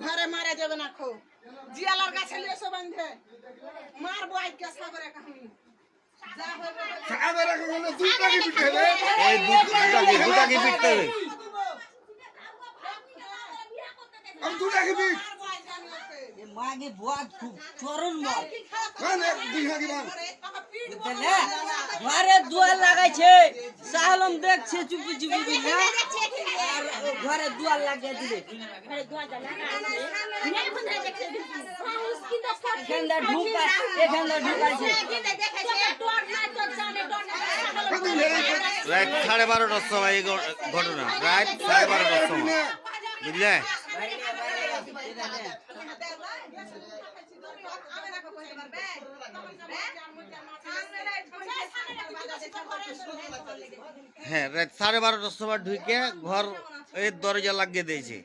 ঘরে মারা যাবে না খো জিয়ালার গাছে লেসো বাঁধে মারবো আজকে সাগরে কাহিনী সাগরে কাহিনী দুটা কি পিটতে হবে এই দুটা কি পিটতে হবে আমি দুটা কি পিট মাগে বুয়াত খুব চরণ মত মানে দুইটা কি মান বুঝলে ঘরে দুয়ার লাগাইছে সালম দেখছে চুপি চুপি না আর ঘরে দুয়ার লাগিয়ে দিবে ঘরে দুয়ার লাগাইছে মেয়ে বন্ধে দেখছে সাহস কিন্তু এখানে ঢুকাইছে রাত 12:30টার সময় এই ঘটনা রাত 12:30টার সময় বুঝলে হ্যাঁ রাত 12:30টার সময় ঢুকে ঘর এই দরজা লাগিয়ে দিয়েছে